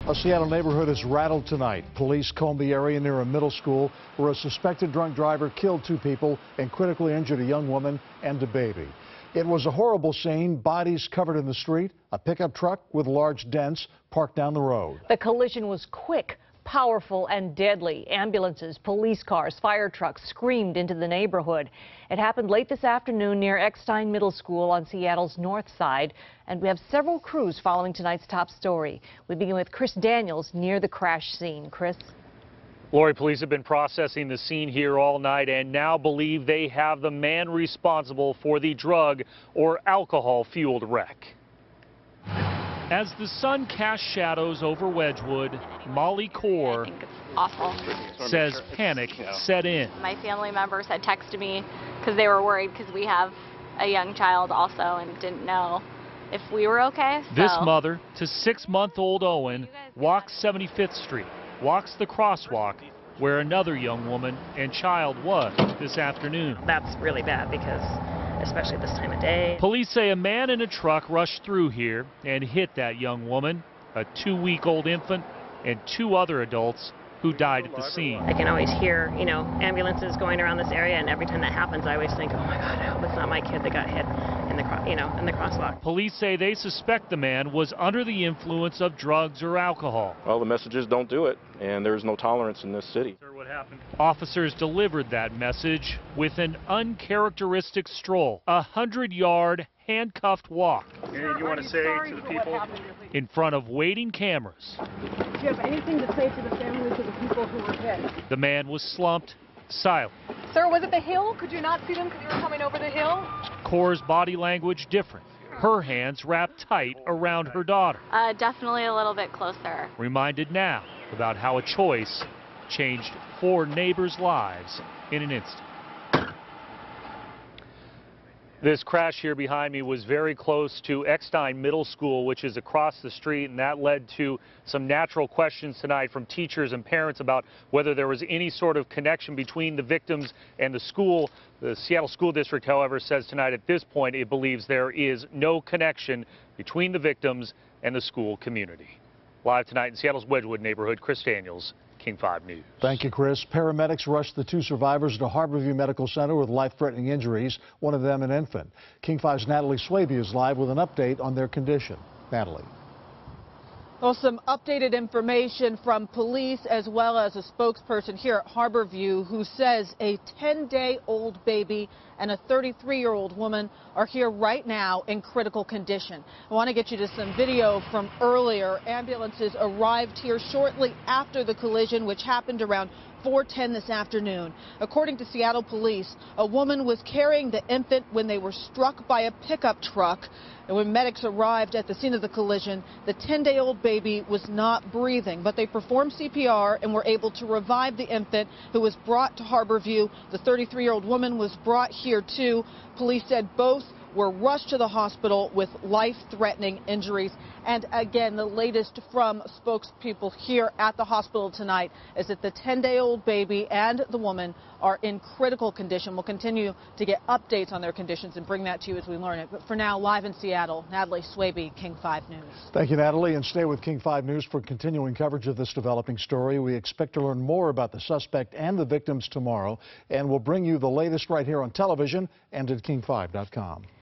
A Seattle neighborhood is rattled tonight. Police combed the area near a middle school where a suspected drunk driver killed 2 people and critically injured a young woman and a baby. It was a horrible scene. Bodies covered in the street, a pickup truck with large dents parked down the road. The collision was quick, powerful and deadly. Ambulances, police cars, fire trucks screamed into the neighborhood. It happened late this afternoon near Eckstein Middle School on Seattle's north side, and we have several crews following tonight's top story. We begin with Chris Daniels near the crash scene. Chris? Lori, police have been processing the scene here all night and now believe they have the man responsible for the drug or alcohol-fueled wreck. As the sun casts shadows over Wedgewood, Molly Core I think it's awful. says panic set in. My family members had texted me because they were worried because we have a young child also and didn't know if we were okay. This mother to 6-month-old Owen walks 75th Street, walks the crosswalk where another young woman and child was this afternoon. That's really bad because especially this time of day. Police say a man in a truck rushed through here and hit that young woman, a 2-week-old infant, and 2 other adults who died at the scene. I can always hear, ambulances going around this area, and every time that happens, I always think, oh my God, I hope it's not my kid that got hit in the, in the crosswalk. Police say they suspect the man was under the influence of drugs or alcohol. Well, the message is don't do it, and there's no tolerance in this city. What happened? Officers delivered that message with an uncharacteristic stroll, a 100-yard handcuffed walk. Anything you want to say to the people? In front of waiting cameras. Do you have anything to say to the families of the people who were hit? The man was slumped, silent. Sir, was it the hill? Could you not see them because you were coming over the hill? Core's body language different. Her hands wrapped tight around her daughter. Definitely a little bit closer. Reminded now about how a choice changed 4 neighbors' lives in an instant. This crash here behind me was very close to Eckstein Middle School, which is across the street, and that led to some natural questions tonight from teachers and parents about whether there was any sort of connection between the victims and the school. The Seattle School District, however, says tonight at this point it believes there is no connection between the victims and the school community. Live tonight in Seattle's Wedgewood neighborhood, Chris Daniels, King 5 News. Thank you, Chris. Paramedics rushed the 2 survivors to Harborview Medical Center with life-threatening injuries, one of them an infant. King 5's Natalie Swaby is live with an update on their condition. Natalie. Well, some updated information from police as well as a spokesperson here at Harborview who says a 10-day-old baby and a 33-year-old woman are here right now in critical condition. I want to get you to some video from earlier. Ambulances arrived here shortly after the collision, which happened around 4:10 this afternoon. According to Seattle police, a woman was carrying the infant when they were struck by a pickup truck. And when medics arrived at the scene of the collision, the 10-day-old baby was not breathing, but they performed CPR and were able to revive the infant, who was brought to Harborview. The 33-year-old woman was brought here too. Police said both were rushed to the hospital with life-threatening injuries. And again, the latest from spokespeople here at the hospital tonight is that the 10-day-old baby and the woman are in critical condition. We'll continue to get updates on their conditions and bring that to you as we learn it. But for now, live in Seattle, Natalie Swaby, King 5 News. Thank you, Natalie, and stay with King 5 News for continuing coverage of this developing story. We expect to learn more about the suspect and the victims tomorrow, and we'll bring you the latest right here on television and at king5.com.